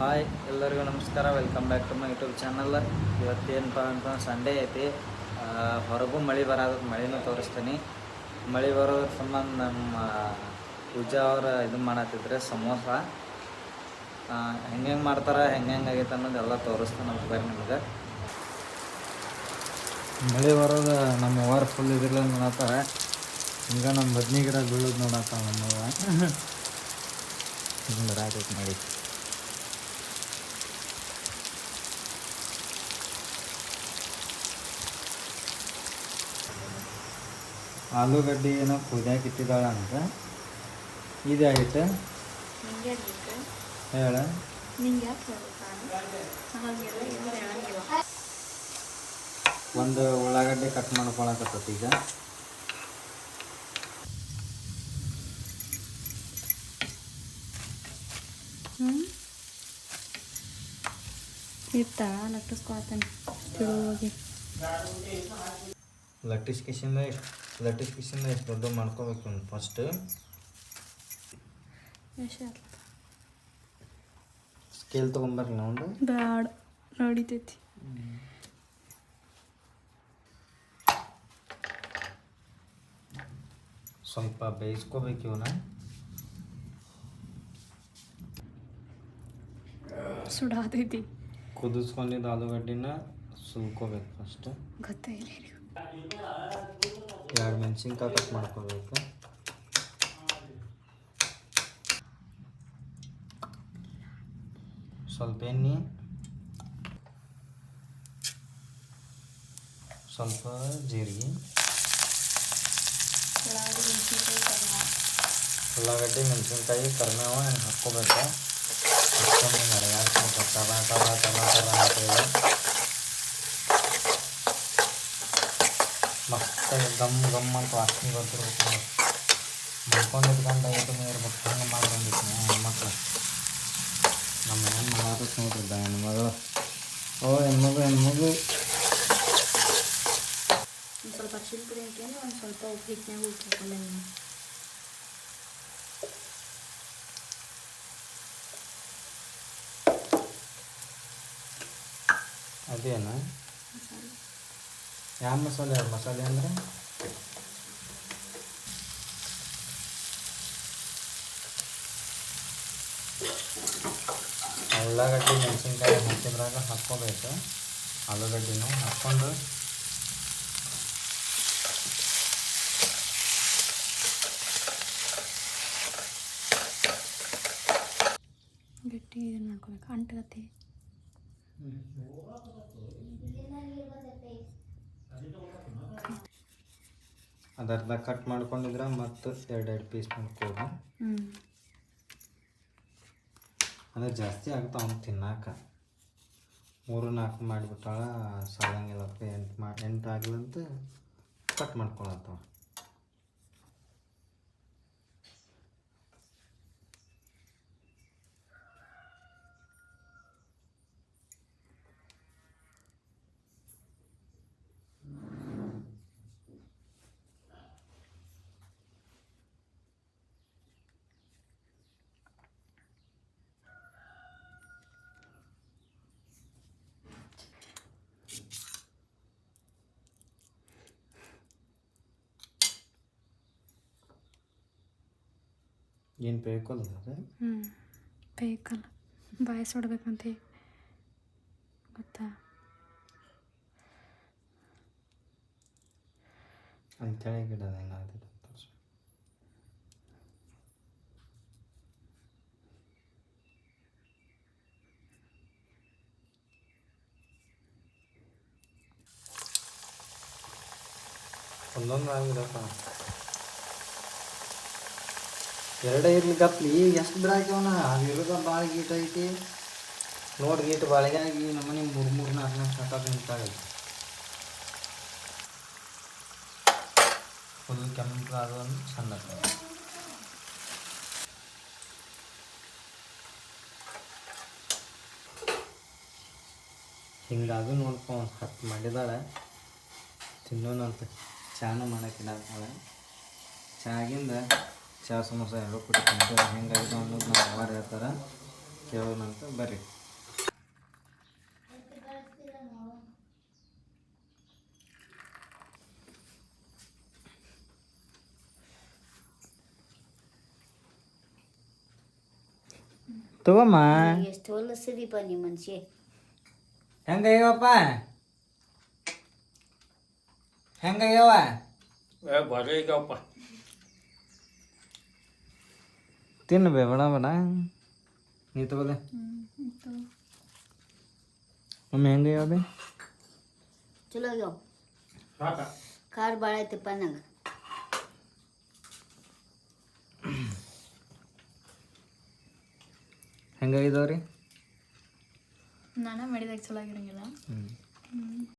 Hi ಎಲ್ಲರಿಗೂ ನಮಸ್ಕಾರ. Welcome back to my YouTube channel. ಇವತ್ತೇನಪ್ಪ ಅಂತ ಸಂಡೇ ಐತಿ. ಹೊರಗೂ ಮಳೆ ಬರೋದಕ್ಕೆ ಮಳೆನೂ ತೋರಿಸ್ತೀನಿ. ಮಳೆ ಬರೋದ್ರ ಸಂಬಂಧ ನಮ್ಮ ಪೂಜಾ ಅವ್ರು ಇದು ಮಾಡತ್ತಿದ್ರೆ ಸಮೋಸ ಹೆಂಗೆ ಮಾಡ್ತಾರೆ, ಹೆಂಗೆ ಆಗೈತೆ ಅನ್ನೋದೆಲ್ಲ ತೋರಿಸ್ತಾನೆ ಅಂತ ಬರ್ರಿ ನಿಮ್ಗೆ. ಮಳೆ ಬರೋದು ನಮ್ಮ ಅವ್ವಾರು ಫುಲ್ ಇದ್ರಲ್ಲ ನೋಡತ್ತಾರ. ಹಿಂಗೆ ನಮ್ಮ ಬದ್ನಿ ಗಿಡ ಬೀಳೋದು ನೋಡತ್ತಾವ ನಮ್ಮವ್ವ. ಹಿಂಗೆ ಬರಾಕೈತಿ ಮಳೆ. ಆಲೂಗಡ್ಡೆ ಏನೋ ಕುದಿಯಾಕೆ ಇಟ್ಟಿದ್ದಾಳ ಅಂತ. ಇದಾಗಿತ್ತು ಹೇಳ. ಒಂದು ಉಳ್ಳಾಗಡ್ಡೆ ಕಟ್ ಮಾಡ್ಕೊಳಕತ್ತೈತಿ ಈಗ. ಇರ್ತಾ ಲಟ್ಟಿಸ್ಕೊಳ್ತಾನೆ ತಿಳುವಾಗಿ ಲಟ್ಟಿಸ್ಕಿಸಿಂದ ಎಷ್ಟು ದೊಡ್ಡ ಮಾಡ್ಕೋಬೇಕು ಫಸ್ಟ್. ಸ್ಕೇಲ್ ತೊಗೊಂಬರ್ಲಿ ಒಂದು ಬ್ಯಾಡ ನಡಿತೈತಿ. ಸ್ವಲ್ಪ ಬೇಯಿಸ್ಕೋಬೇಕು ಇವನ್ನ. ಸುಡಾತೈತಿ. ಕುದಿಸ್ಕೊಂಡಿದ್ದು ಆಲೂಗಡ್ಡಿನ ಸುಲ್ಕೋಬೇಕು ಫಸ್ಟ್. ಗೊತ್ತಾಯಿಲ್ಲ. 2 ಮೆಣಸಿನ್ಕಾಯಿ ಕಟ್ ಮಾಡ್ಕೋಬೇಕು. ಸ್ವಲ್ಪ ಎಣ್ಣೆ, ಸ್ವಲ್ಪ ಜೀರಿಗೆ, ಉಳ್ಳಾಗಡ್ಡಿ ಮೆಣಸಿನ್ಕಾಯಿ ಕರಿಬೇವು ಹಿಂಗೆ ಹಾಕ್ಕೋಬೇಕು. ಹಾಕ್ಕೊಂಡು ಹಿಂಗೆ ಅರಗಾಡ್ಸ್ಬೇಕು ಟಮಾಟರ ಅಂತೇಳಿ. ಮಸ್ತ್ ಗಮ್ ಅಂತ ವಾಸನೆ ಬರ್ತಿರ್ಬೇಕು. ಮಾಡ್ಕೊಂಡಿದ್ಕೊಂಡು ಐಟಮ್ ಇರ್ಬೇಕು. ಹಂಗೆ ಮಾಡ್ಕೊಂಡಿತ್ತು ಹೆಣ್ಮಕ್ಳು. ನಮ್ಮ ಹೆಣ್ಣು ಮಾಡಕ್ಕೆ ನೋಡ್ರಿದ್ದ ಹೆಣ್ಮಗಳು. ಹೆಣ್ಮಗು ಒಂದು ಸ್ವಲ್ಪ ಅರಿಶಿನ ಪುಡಿ ಹಾಕ್ಯಾನ, ಒಂದು ಸ್ವಲ್ಪ ಉಪ್ಪು ಹಿಟ್ಟಿನಾಗ ಉಪ್ಪು ಹಾಕೊಂಡೆ. ಅದೇನಾ ಯಾವ ಮಸಾಲೆ ಅಂದರೆ ಉಳ್ಳಾಗಡ್ಡಿ ಮೆಣಸಿನ್ಕಾಯಿ ಹಾಕಿದ್ರಾಗ ಹಾಕ್ಕೋಬೇಕು. ಆಲೂಗಡ್ಡಿನೂ ಹಾಕ್ಕೊಂಡು ಗಟ್ಟಿ ಇದನ್ನು ಮಾಡ್ಕೋಬೇಕು. ಅಂಟಗತ್ತೆ ಅದರ್ಧ ಕಟ್ ಮಾಡ್ಕೊಂಡಿದ್ರೆ ಮತ್ತು 2 ಪೀಸ್ ಮಾಡ್ಕೋದು. ಅಂದರೆ ಜಾಸ್ತಿ ಆಗ್ತಾವ ತಿನ್ನಾಕ. 3-4 ಮಾಡಿಬಿಟ್ಟಾಳ ಸಾಲಂಗಿಲ್ಲಪ್ಪ. 8 ಆಗ್ಲಂತ ಕಟ್ ಮಾಡ್ಕೊಳತ್ತಾವ. ಏನು ಬೇಕಲ್ಲ ಬೇಕಲ್ಲ, ಬಾಯಿ ಸುಡ್ಬೇಕಂತ ಗೊತ್ತಾ ಅಂತೇಳಿ ಗಿಡದ ಹೆಂಗಾಗ್ತದೆ ತೋರಿಸು. ಒಂದೊಂದು ಆಗಿರಪ್ಪ. 2 ಇರ್ಲಿಕ್ಕಪ್ಲಿ ಎಷ್ಟು ಬಿಡ ಹಾಕ್ಯವನ. ಅದು ಇರೋದ ಭಾಳ ಗೀಟ್ ಐತಿ ನೋಡಿ. ಗೀಟ್ ಬಾಳಿಗಾಗಿ ನಮ್ಮನೆ 3-4 ಸಾಕಾಗ ನಿಂತಾಗೈತಿ. ಫುಲ್ ಕೆಂಪು ಅದೊಂದು ಚಂದ. ಹಿಂಗಾದು ನೋಡ್ಕೊ 10 ಮಾಡಿದಾಳೆ. ತಿನ್ನೋನಂತ ಚಾನು ಮಾಡೋಕ್ಕಿಡತ್ತಾಳೆ. ಚಾಗಿಂದ ಚಾ ಸಮೋಸ 2 ಕೊಟ್ಟು ತಿಂತಾರೆ. ಹೆಂಗಾಯ್ತು ಅನ್ನೋದು ನಮ್ಮ ಅವ್ವಾರು ಹೇಳ್ತಾರೆ. ಕೇಳೋಣಂತ ಬರ್ರಿ. ತಗೋಮ್ಮ. ಎಷ್ಟು ಹೊಲಸದೀಪ ನಿಮ್ಮ ಮನುಷ್ಯ. ಹೆಂಗಯ್ಯವಪ್ಪ, ಹೆಂಗಯ್ಯವ? ಭಾರಿ ಆಗ್ಯಾವಪ್ಪ. ತಿನ್ನು ಬೇ, ಬೇಡ ಬೇಡ, ನೀ ತಗೋಲೆ. ಮಮ್ಮಿ ಹೆಂಗಯ್ಯವ ಬೇ? ಚಲೋ ಆಗ್ಯಾವ. ಸಾಕ ಖಾರ ಭಾಳ ಐತಪ್ಪ ನಂಗೆ. ಹೆಂಗಾಗಿದಾವ್ರಿ? ನಾನು ಮಾಡಿದಾಗ ಚಲೋ ಆಗಿರಂಗಿಲ್ಲ.